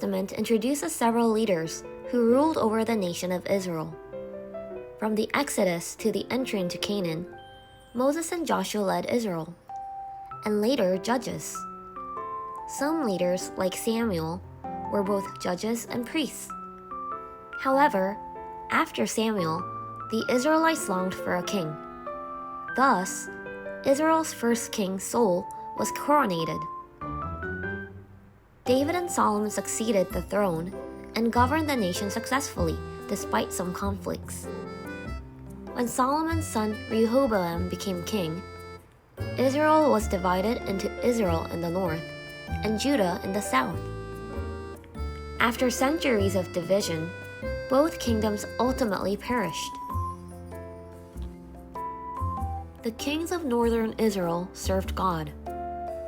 Testament introduces several leaders who ruled over the nation of Israel. From the Exodus to the entry into Canaan, Moses and Joshua led Israel, and later judges. Some leaders, like Samuel, were both judges and priests. However, after Samuel, the Israelites longed for a king. Thus, Israel's first king, Saul, was coronated. David and Solomon succeeded the throne and governed the nation successfully despite some conflicts. When Solomon's son Rehoboam became king, Israel was divided into Israel in the north and Judah in the south. After centuries of division, both kingdoms ultimately perished. The kings of northern Israel served God,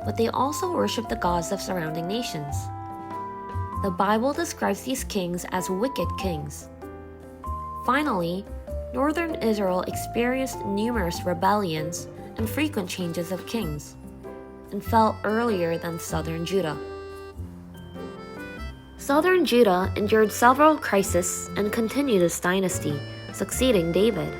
but they also worshipped the gods of surrounding nations. The Bible describes these kings as wicked kings. Finally, northern Israel experienced numerous rebellions and frequent changes of kings, and fell earlier than southern Judah. Southern Judah endured several crises and continued its dynasty, succeeding David.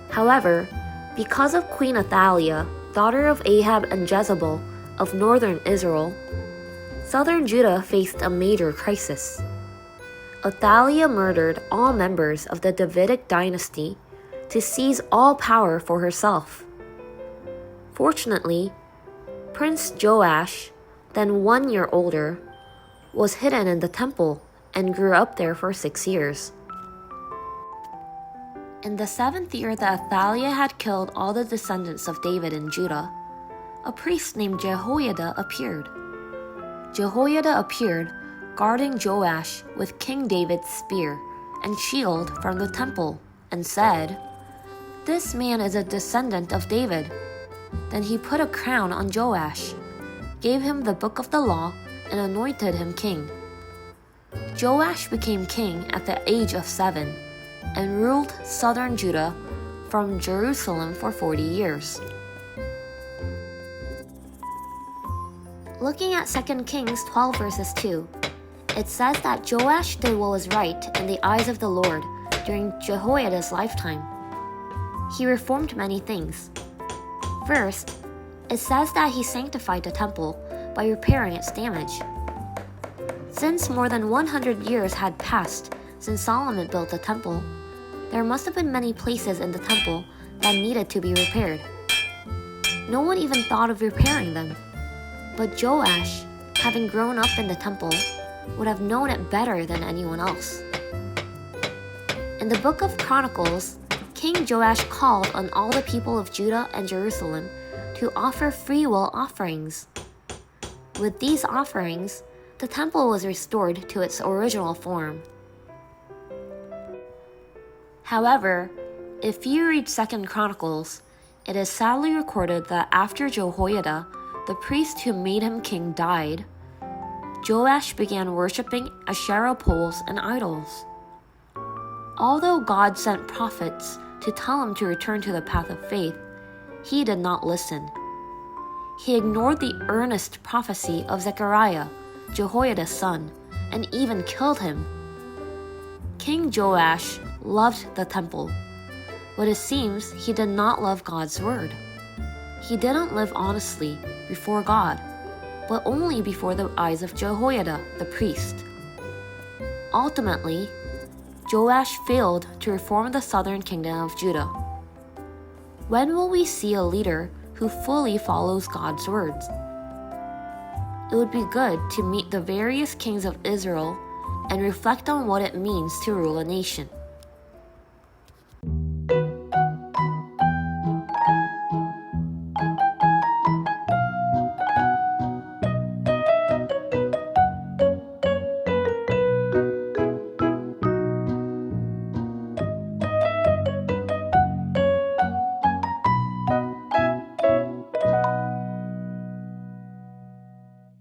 However, because of Queen Athaliah, daughter of Ahab and Jezebel of northern Israel, southern Judah faced a major crisis. Athaliah murdered all members of the Davidic dynasty to seize all power for herself. Fortunately, Prince Joash, then 1 year older, was hidden in the temple and grew up there for 6 years. In the 7th year that Athaliah had killed all the descendants of David in Judah, a priest named Jehoiada appeared. Jehoiada appeared, guarding Joash with King David's spear and shield from the temple, and said, "This man is a descendant of David." Then he put a crown on Joash, gave him the book of the law, and anointed him king. Joash became king at the age of 7 and ruled southern Judah from Jerusalem for 40 years. Looking at 2 Kings 12 verses 2, it says that Joash did what was right in the eyes of the Lord during Jehoiada's lifetime. He reformed many things. First, it says that he sanctified the temple by repairing its damage. Since more than 100 years had passed since Solomon built the temple, there must have been many places in the temple that needed to be repaired. No one even thought of repairing them, but Joash, having grown up in the temple, would have known it better than anyone else. In the book of Chronicles, King Joash called on all the people of Judah and Jerusalem to offer free will offerings. With these offerings, the temple was restored to its original form. However, if you read 2 Chronicles, it is sadly recorded that after Jehoiada, the priest who made him king, died, Joash began worshipping Asherah poles and idols. Although God sent prophets to tell him to return to the path of faith, he did not listen. He ignored the earnest prophecy of Zechariah, Jehoiada's son, and even killed him. King Joash loved the temple, but it seems he did not love God's word. He didn't live honestly before God, but only before the eyes of Jehoiada, the priest. Ultimately, Joash failed to reform the southern kingdom of Judah. When will we see a leader who fully follows God's words? It would be good to meet the various kings of Israel and reflect on what it means to rule a nation.